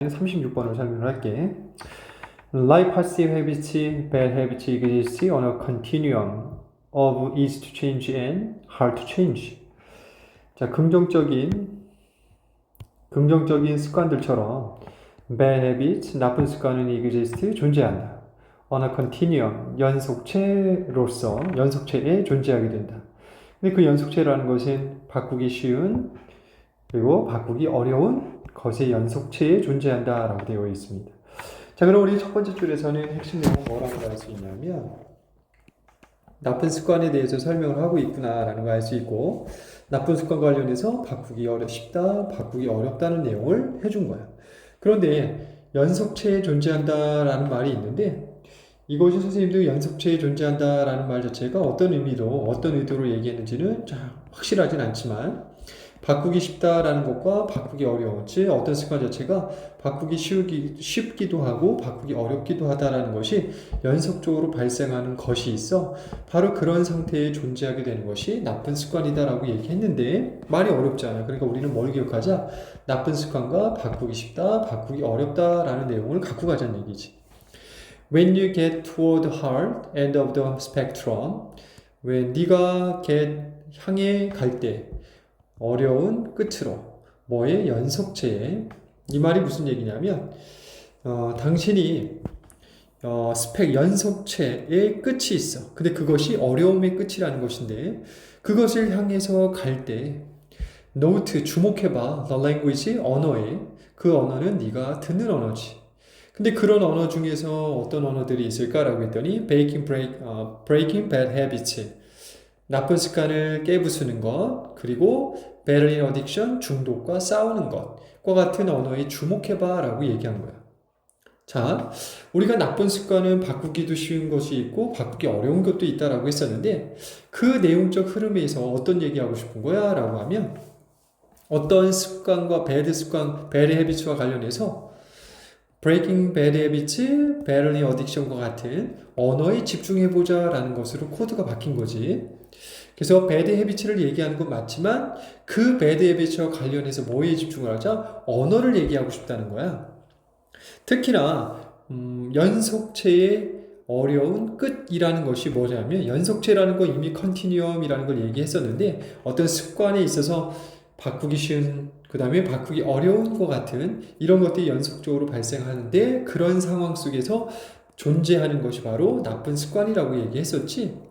36번을 설명을 할게. Like passive habits, bad habits exist on a continuum of easy to change and hard to change. 자, 긍정적인 습관들처럼 bad habits, 나쁜 습관은 exist, 존재한다. on a continuum, 연속체에 존재하게 된다. 근데 그 연속체라는 것은 바꾸기 쉬운, 그리고 바꾸기 어려운 것의 연속체에 존재한다라고 되어 있습니다. 자, 그럼 우리 첫 번째 줄에서는 핵심 내용 뭐라고 알 수 있냐면 나쁜 습관에 대해서 설명을 하고 있구나라는 걸 알 수 있고, 나쁜 습관 관련해서 바꾸기 쉽다, 바꾸기 어렵다는 내용을 해준 거야. 그런데 연속체에 존재한다라는 말이 있는데, 이것이 선생님도 연속체에 존재한다라는 말 자체가 어떤 의도로 얘기했는지는 확실하진 않지만, 바꾸기 쉽다라는 것과 바꾸기 어려운, 즉 어떤 습관 자체가 바꾸기 쉽기도 하고 바꾸기 어렵기도 하다라는 것이 연속적으로 발생하는 것이 있어 바로 그런 상태에 존재하게 되는 것이 나쁜 습관이다라고 얘기했는데, 말이 어렵잖아. 그러니까 우리는 뭘 기억하자? 나쁜 습관과 바꾸기 쉽다, 바꾸기 어렵다라는 내용을 갖고 가자는 얘기지. When you get toward the hard end of the spectrum, when 네가 향해 갈 때, 어려운 끝으로, 뭐의 연속체에, 이 말이 무슨 얘기냐면 당신이 연속체의 끝이 있어. 근데 그것이 어려움의 끝이라는 것인데, 그것을 향해서 갈 때 노트, 주목해봐. The language, 언어에. 그 언어는 네가 듣는 언어지. 근데 그런 언어 중에서 어떤 언어들이 있을까라고 했더니 breaking bad habits, 나쁜 습관을 깨부수는 것, 그리고 battling addiction, 중독과 싸우는 것과 같은 언어에 주목해봐 라고 얘기한 거야. 자, 우리가 나쁜 습관은 바꾸기도 쉬운 것이 있고 바꾸기 어려운 것도 있다라고 했었는데, 그 내용적 흐름에서 어떤 얘기하고 싶은 거야 라고 하면, 어떤 습관과 bad habits와 관련해서 breaking bad habits, battling addiction과 같은 언어에 집중해보자 라는 것으로 코드가 바뀐 거지. 그래서 bad habits를 얘기하는 건 맞지만 그 bad habits와 관련해서 뭐에 집중을 하자? 언어를 얘기하고 싶다는 거야. 특히나 연속체의 어려운 끝이라는 것이 뭐냐면, 연속체라는 건 이미 컨티뉴엄이라는 걸 얘기했었는데, 어떤 습관에 있어서 바꾸기 쉬운, 그 다음에 바꾸기 어려운 것 같은 이런 것들이 연속적으로 발생하는데, 그런 상황 속에서 존재하는 것이 바로 나쁜 습관이라고 얘기했었지.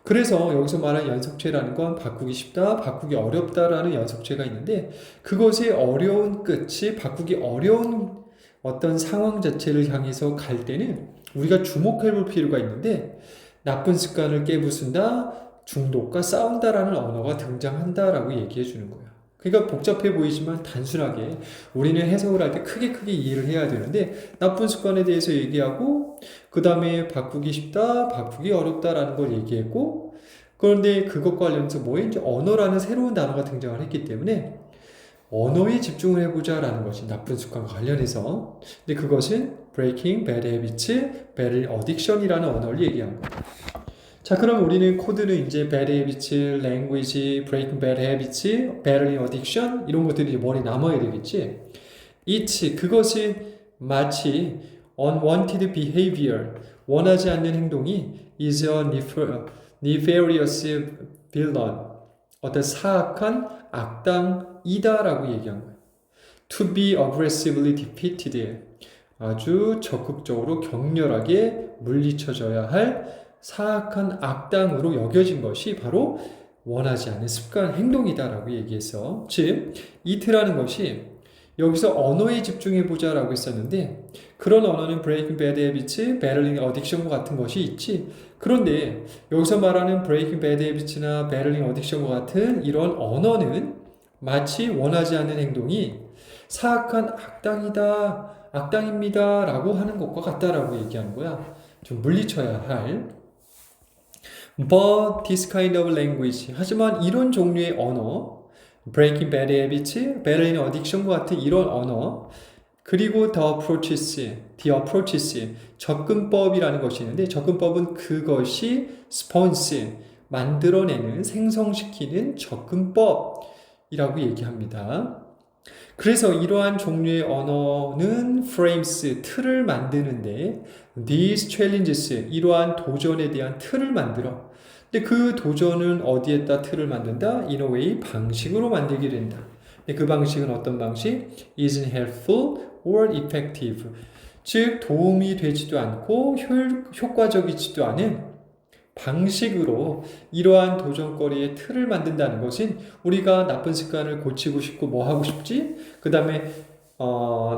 그래서 여기서 말한 연속체라는 건 바꾸기 쉽다, 바꾸기 어렵다라는 연속체가 있는데, 그것의 어려운 끝이 바꾸기 어려운 어떤 상황 자체를 향해서 갈 때는 우리가 주목해 볼 필요가 있는데, 나쁜 습관을 깨부순다, 중독과 싸운다라는 언어가 등장한다라고 얘기해 주는 거야. 그러니까 복잡해 보이지만 단순하게 우리는 해석을 할 때 크게 이해를 해야 되는데, 나쁜 습관에 대해서 얘기하고 그 다음에 바꾸기 쉽다, 바꾸기 어렵다라는 걸 얘기했고, 그런데 그것과 관련해서 이제 언어라는 새로운 단어가 등장을 했기 때문에 언어에 집중을 해보자 라는 것이 나쁜 습관과 관련해서, 근데 그것은 breaking bad habits, battling addiction이라는 언어를 얘기한 거예요. 자, 그럼 우리는 코드는 이제 bad habits, language, breaking bad habits, battling addiction 이런 것들이 머리에 남아야 되겠지. It's, 그것은 마치 unwanted behavior, 원하지 않는 행동이 is a nefarious villain, 어떤 사악한 악당이다라고 얘기한 거예요. To be aggressively defeated, 아주 적극적으로 격렬하게 물리쳐져야 할 사악한 악당으로 여겨진 것이 바로 원하지 않는 습관, 행동이다라고 얘기해서, 즉 it라는 것이 여기서 언어에 집중해보자 라고 했었는데, 그런 언어는 breaking bad habits, battling addiction과 같은 것이 있지. 그런데 여기서 말하는 breaking bad habits나 battling addiction과 같은 이런 언어는 마치 원하지 않는 행동이 사악한 악당입니다 라고 하는 것과 같다라고 얘기하는 거야. 좀 물리쳐야 할. But this kind of language, 하지만 이런 종류의 언어, breaking bad habits, battling addiction과 같은 이런 언어, 그리고 the approaches, 접근법이라는 것이 있는데, 접근법은 그것이 spawns, 만들어내는, 생성시키는 접근법이라고 얘기합니다. 그래서 이러한 종류의 언어는 frames, 틀을 만드는데 these challenges, 이러한 도전에 대한 틀을 만들어. 근데 그 도전은 어디에다 틀을 만든다? In a way, 방식으로 만들게 된다. 근데 그 방식은 어떤 방식? isn't helpful or effective. 즉 도움이 되지도 않고 효과적이지도 않은 방식으로 이러한 도전거리의 틀을 만든다는 것은 우리가 나쁜 습관을 고치고 싶고 뭐 하고 싶지? 그 다음에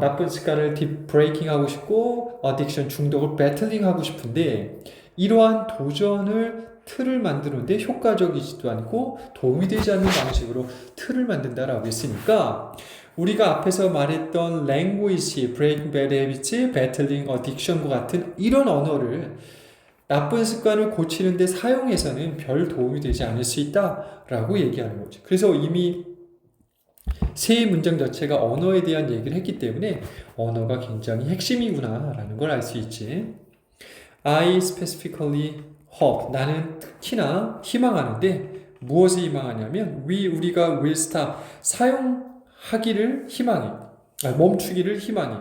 나쁜 습관을 브레이킹 하고 싶고 어딕션 중독을 배틀링 하고 싶은데 이러한 도전을 틀을 만드는데 효과적이지도 않고 도움이 되지 않는 방식으로 틀을 만든다라고 했으니까 우리가 앞에서 말했던 language, breaking bad habits, battling addiction과 같은 이런 언어를 나쁜 습관을 고치는데 사용해서는 별 도움이 되지 않을 수 있다라고 얘기하는 거죠. 그래서 이미 세 문장 자체가 언어에 대한 얘기를 했기 때문에 언어가 굉장히 핵심이구나라는 걸 알 수 있지. I specifically hope, 나는 특히나 희망하는데 무엇을 희망하냐면 우리가 will stop, 사용하기를 희망해. 멈추기를 희망해.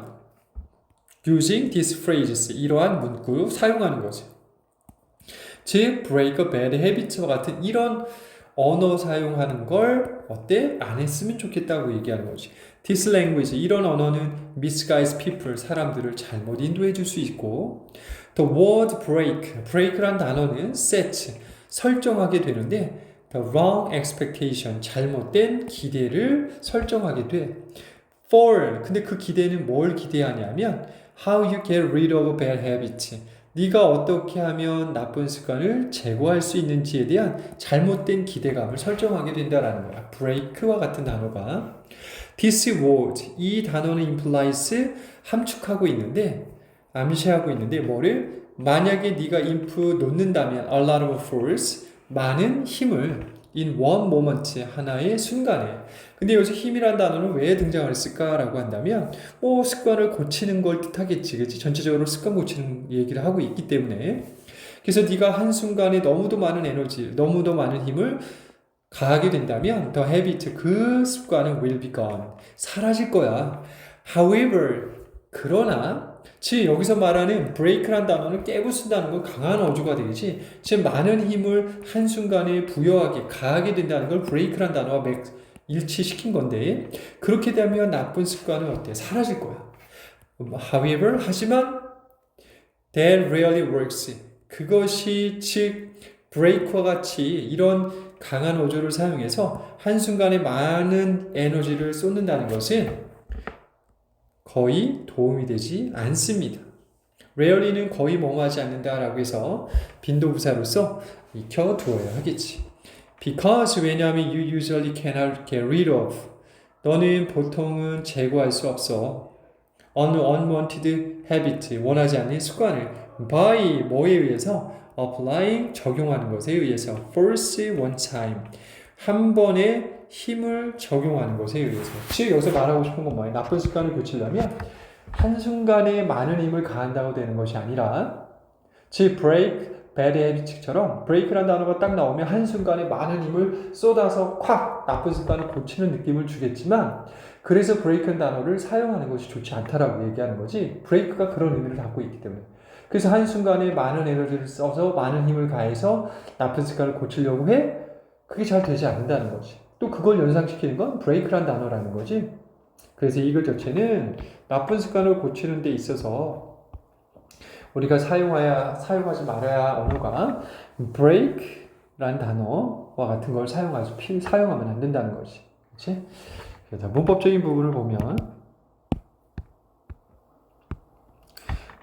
using these phrases, 이러한 문구 사용하는 거죠. 즉, break a bad habit와 같은 이런 언어 사용하는 걸 어때? 안 했으면 좋겠다고 얘기하는 거지. This language, 이런 언어는 misguides people, 사람들을 잘못 인도해 줄 수 있고 The word break, break란 단어는 set, 설정하게 되는데 The wrong expectation, 잘못된 기대를 설정하게 돼. For, 근데 그 기대는 뭘 기대하냐면 How you get rid of a bad habit, 네가 어떻게 하면 나쁜 습관을 제거할 수 있는지에 대한 잘못된 기대감을 설정하게 된다는 거야. break와 같은 단어가. this word, 이 단어는 implies, 함축하고 있는데, 암시하고 있는데 뭐를? 만약에 네가 input 놓는다면 a lot of force, 많은 힘을 in one moment, 하나의 순간에. 근데 여기서 힘이라는 단어는 왜 등장을 했을까라고 한다면 습관을 고치는 걸 뜻하겠지. 그치? 전체적으로 습관 고치는 얘기를 하고 있기 때문에. 그래서 네가 한순간에 너무도 많은 에너지, 너무도 많은 힘을 가하게 된다면 the habit, 그 습관은 will be gone, 사라질 거야. However, 그러나 즉 여기서 말하는 break란 단어는 깨부순다는 건 강한 어조가 되지, 즉 많은 힘을 한순간에 부여하게 가하게 된다는 걸 break란 단어와 일치시킨 건데, 그렇게 되면 나쁜 습관은 어때? 사라질 거야. However, 하지만 that really works, 그것이 즉 break와 같이 이런 강한 어조를 사용해서 한순간에 많은 에너지를 쏟는다는 것은 거의 도움이 되지 않습니다. rarely는 거의 뭐뭐하지 않는다라고 해서 빈도부사로서 익혀두어야 하겠지. Because, 왜냐하면 you usually cannot get rid of, 너는 보통은 제거할 수 없어. an unwanted habit, 원하지 않는 습관을 by, 뭐에 의해서? applying, 적용하는 것에 의해서. force one time, 한 번에 힘을 적용하는 것에 의해서. 즉 여기서 말하고 싶은 건 뭐예요? 나쁜 습관을 고치려면 한순간에 많은 힘을 가한다고 되는 것이 아니라, 즉 break, bad habit처럼 break라는 단어가 딱 나오면 한순간에 많은 힘을 쏟아서 콱 나쁜 습관을 고치는 느낌을 주겠지만, 그래서 break라는 단어를 사용하는 것이 좋지 않다라고 얘기하는 거지, break가 그런 의미를 갖고 있기 때문에. 그래서 한순간에 많은 에너지를 써서 많은 힘을 가해서 나쁜 습관을 고치려고 해? 그게 잘 되지 않는다는 거지. 또 그걸 연상시키는 건 break라는 단어라는 거지. 그래서 이글 자체는 나쁜 습관을 고치는 데 있어서 우리가 사용하지 말아야 언어가 break라는 단어와 같은 걸 사용하면 안 된다는 거지. 그렇지? 그래서 문법적인 부분을 보면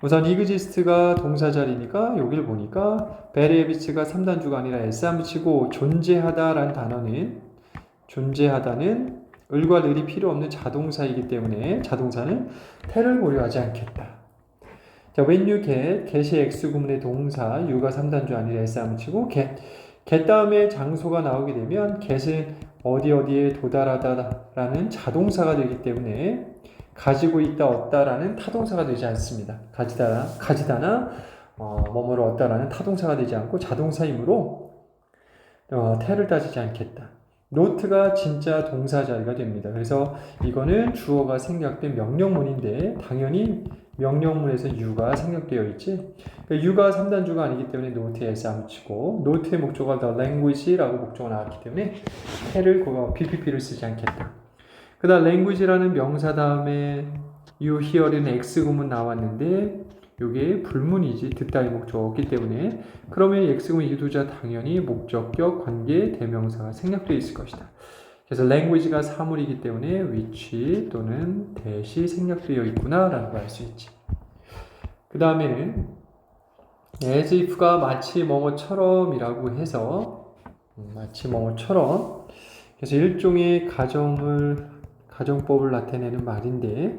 우선 exist가 동사 자리니까 여기를 보니까 bad habits가 3단주가 아니라 S 안 붙이고 존재하다라는 단어는, 존재하다는 을과 을이 필요 없는 자동사이기 때문에 자동사는 태를 고려하지 않겠다. 자, when you get이 X 구문의 동사, you가 3단주 아니라 S 안 붙이고 get 다음에 장소가 나오게 되면 get은 어디에 도달하다라는 자동사가 되기 때문에 가지고 있다 없다라는 타동사가 되지 않습니다. 가지다나 뭐뭐를 얻다라는 타동사가 되지 않고 자동사이므로 태를 따지지 않겠다. not가 진짜 동사 자리가 됩니다. 그래서 이거는 주어가 생략된 명령문인데 당연히 명령문에서 you가 생략되어 있지. 그러니까 you가 3단주가 아니기 때문에 note에 s 안 붙이고 note의 목적어가 the language라고 목적어가 나왔기 때문에 해를 BPP를 쓰지 않겠다. 그 다음 language라는 명사 다음에 you here는 X 구문 나왔는데 이게 불문이지 듣다의 목적어 없기 때문에 그러면 X구문 이두자 당연히 목적격 관계 대명사가 생략되어 있을 것이다. 그래서 language가 사물이기 때문에 which 또는 that이 생략되어 있구나 라는 걸 알 수 있지. 그 다음에는 as if가 마치 뭐뭐처럼 이라고 해서 마치 뭐뭐처럼 그래서 일종의 가정법을 나타내는 말인데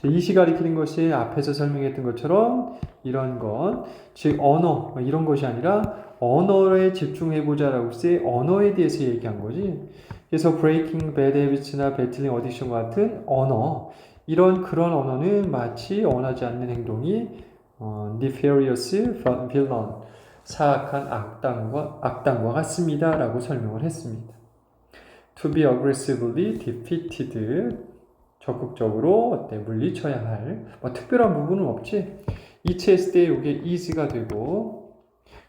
이시 가리키는 것이 앞에서 설명했던 것처럼 이런 것, 즉 언어 이런 것이 아니라 언어에 집중해보자라고 해서 언어에 대해서 얘기한 거지. 그래서 breaking bad habits나 battling addiction 같은 언어 그런 언어는 마치 원하지 않는 행동이 nefarious villain 사악한 악당과 같습니다라고 설명을 했습니다. To be aggressively defeated 적극적으로 물리쳐야 할 특별한 부분은 없지. 이치했을 때 이게 is가 되고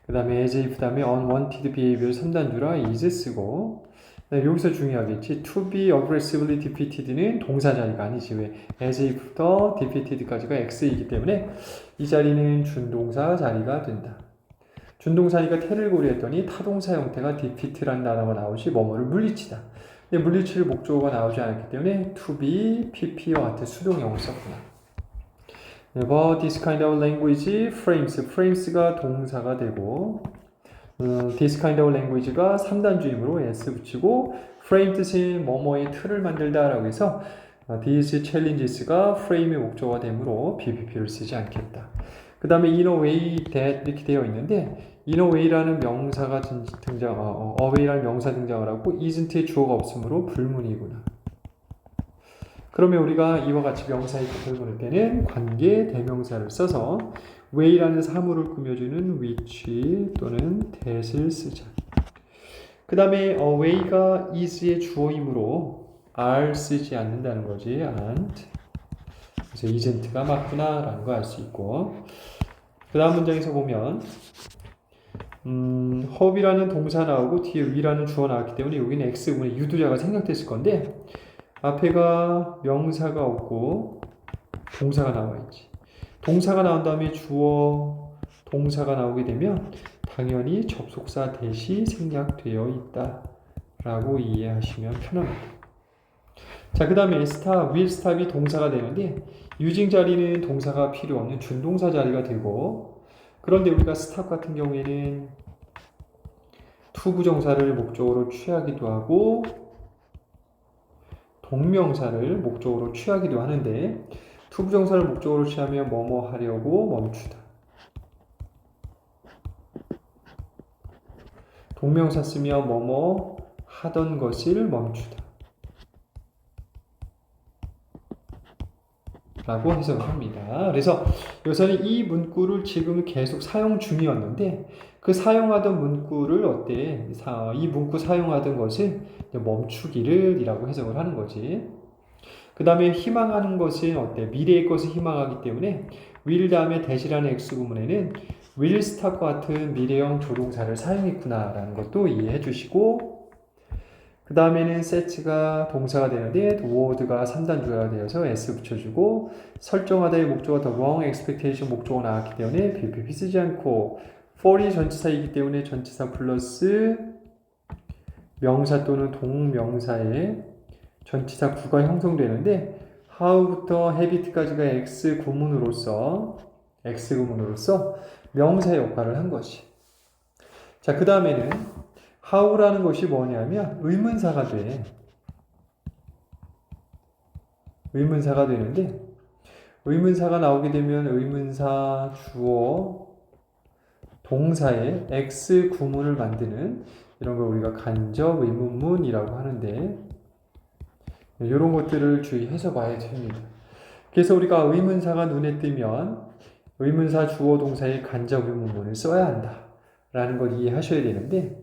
그 다음에 as if 다음에 unwanted behavior 3단주라 is 쓰고 여기서 중요하겠지. to be aggressively defeated는 동사 자리가 아니지. 왜? as if부터 defeated까지가 x이기 때문에 이 자리는 준동사 자리가 된다. 준동사니까 태를 고려했더니 타동사 형태가 defeat라는 단어가 나오지 뭐뭐를 물리치다. 근데 물리칠 목적어가 나오지 않았기 때문에 to be, pp와 같은 수동형을 썼구나. But this kind of language frames가 동사가 되고 this kind of language가 3단주이므로 s 붙이고 frame 뜻은 뭐뭐의 틀을 만들다라고 해서 these challenges가 frame의 목적어가 되므로 BPP를 쓰지 않겠다. 그 다음에 in a way that 이렇게 되어 있는데 in a way라는 명사가 away라는 명사 등장을 하고 isn't의 주어가 없으므로 불문이구나. 그러면 우리가 이와 같이 명사의 뜻을 보낼 때는 관계 대명사를 써서 way라는 사물을 꾸며주는 which 또는 that을 쓰자. 그 다음에 way가 is의 주어이므로 are 쓰지 않는다는 거지. and. 그래서 isn't가 맞구나 라는 거 알 수 있고 그 다음 문장에서 보면 hope이라는 동사 나오고 뒤에 we라는 주어 나왔기 때문에 여기는 X군의 유두자가 생략됐을 건데 앞에가 명사가 없고 동사가 나와 있지. 동사가 나온 다음에 주어 동사가 나오게 되면 당연히 접속사 that이 생략되어 있다 라고 이해하시면 편합니다. 자, 그 다음에 will stop이 동사가 되는데 using 자리는 동사가 필요 없는 준동사 자리가 되고 그런데 우리가 stop 같은 경우에는 to 부정사를 목적으로 취하기도 하고 동명사를 목적으로 취하기도 하는데 to 부정사를 목적으로 취하면 뭐뭐 하려고 멈추다. 동명사 쓰면 뭐뭐 하던 것을 멈추다. 라고 해석을 합니다. 그래서 여기서는 이 문구를 지금 계속 사용 중이었는데 그 사용하던 문구를 이 문구 사용하던 것을 멈추기를 이라고 해석을 하는 거지. 그 다음에 희망하는 것은 미래의 것을 희망하기 때문에 will 다음에 that이라는 X구문에는 will stop과 같은 미래형 조동사를 사용했구나 라는 것도 이해해 주시고 그 다음에는 set가 동사가 되는데 word가 3단주가 되어서 s 붙여주고 설정하다의 목적어 the wrong expectation 목적어 나왔기 때문에 BPP 쓰지 않고 for이 전치사이기 때문에 전치사 플러스 명사 또는 동명사에 전치사 구가 형성되는데 how부터 habit까지가 X구문으로서 명사의 역할을 한 것이. 자, 그 다음에는 how라는 것이 뭐냐면 의문사가 돼. 의문사가 되는데 의문사가 나오게 되면 의문사 주어 동사에 X 구문을 만드는 이런 걸 우리가 간접 의문문이라고 하는데 이런 것들을 주의해서 봐야 됩니다. 그래서 우리가 의문사가 눈에 띄면 의문사 주어 동사의 간접 의문문을 써야 한다 라는 걸 이해하셔야 되는데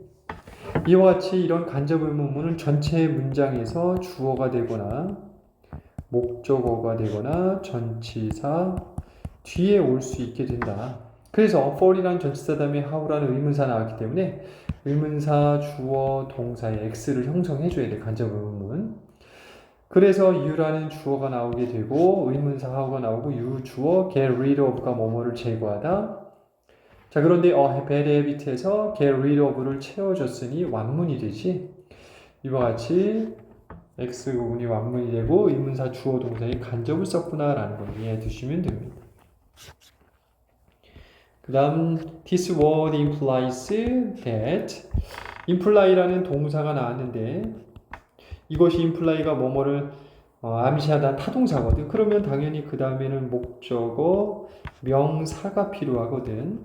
이와 같이 이런 간접 의문문은 전체 문장에서 주어가 되거나 목적어가 되거나 전치사 뒤에 올 수 있게 된다. 그래서 for이라는 전치사 다음에 how라는 의문사 나왔기 때문에 의문사, 주어, 동사의 x를 형성해줘야 돼. 간접 의문문. 그래서 you라는 주어가 나오게 되고 의문사 how가 나오고 you 주어 get rid of가 뭐뭐를 제거하다. 자, 그런데 bad habit에서 get rid of를 채워줬으니 완문이 되지. 이와 같이 x 부분이 완문이 되고 의문사 주어 동사의 간접을 썼구나라는 걸 이해해 두시면 됩니다. 그 다음 this word implies that imply라는 동사가 나왔는데 이것이 imply가 뭐뭐를 암시하다 타동사거든. 그러면 당연히 그 다음에는 목적어, 명사가 필요하거든.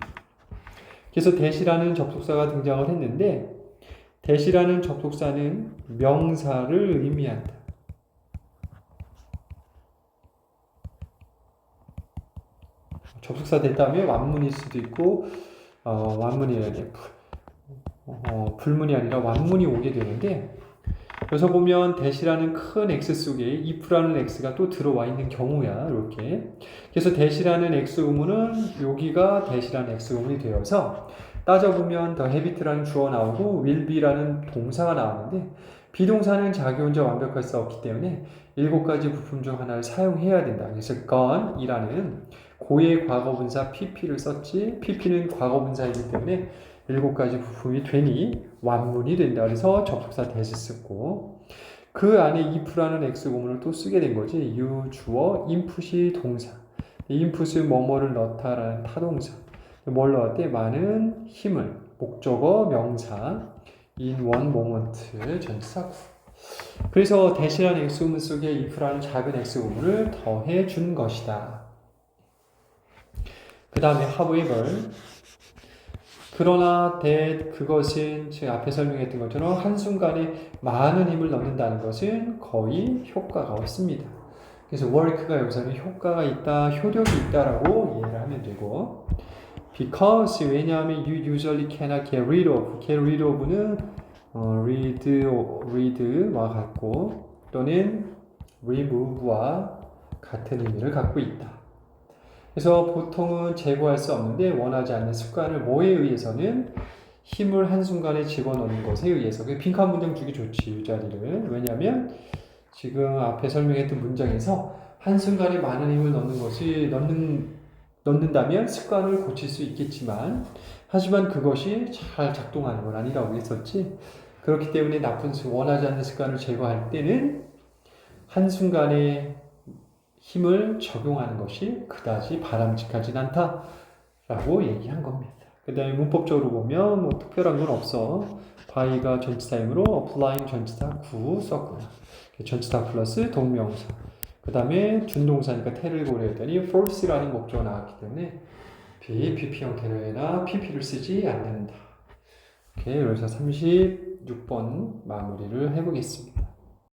그래서 that이라는 접속사가 등장을 했는데 that이라는 접속사는 명사를 의미한다. 접속사 됐다음에 완문일 수도 있고 완문이라니 불문이 아니라 완문이 오게 되는데 여기서 보면 that이라는 큰 X 속에 if라는 X가 또 들어와 있는 경우야. 이렇게. 그래서 that이라는 X 의문은 여기가 that이라는 X 의문이 되어서 따져보면 the habit라는 주어 나오고 will be라는 동사가 나왔는데 비동사는 자기 혼자 완벽할 수 없기 때문에 7가지 부품 중 하나를 사용해야 된다. 그래서 gone이라는 고의 과거분사 pp를 썼지. pp는 과거분사이기 때문에 7가지 부품이 되니 완문이 된다. 그래서 접속사 that을 쓰고 그 안에 if라는 X 구문을 또 쓰게 된 거지. you 주어, input이 동사. input은 뭐뭐를 넣다라는 타동사. 뭘 넣었대? 많은 힘을. 목적어, 명사. in one moment 전치사 구. 그래서 that이라는 X 구문 속에 if라는 작은 X 구문을 더해 준 것이다. 그 다음에 however 그러나 that 그것은 제가 앞에 설명했던 것처럼 한순간에 많은 힘을 넣는다는 것은 거의 효과가 없습니다. 그래서 work가 여기서는 효과가 있다, 효력이 있다라고 이해를 하면 되고 because 왜냐하면 you usually cannot get rid of get rid of는 read와 같고 또는 remove와 같은 의미를 갖고 있다. 그래서 보통은 제거할 수 없는데 원하지 않는 습관을 뭐에 의해서는 힘을 한순간에 집어넣는 것에 의해서 빈칸 문장 주기 좋지 이 자리를. 왜냐하면 지금 앞에 설명했던 문장에서 한순간에 많은 힘을 넣는 것이 넣는다면 습관을 고칠 수 있겠지만 하지만 그것이 잘 작동하는 건 아니라고 했었지. 그렇기 때문에 원하지 않는 습관을 제거할 때는 한순간에 힘을 적용하는 것이 그다지 바람직하진 않다라고 얘기한 겁니다. 그 다음에 문법적으로 보면 뭐 특별한 건 없어. by가 전치사이므로 applying 전치사 구 썼구나. 전치사 플러스 동명사. 그 다음에 준동사니까 태를 고려했더니 force라는 목적어가 나왔기 때문에 PP 형태로나 PP를 쓰지 않는다. 이렇게 그래서 36번 마무리를 해보겠습니다.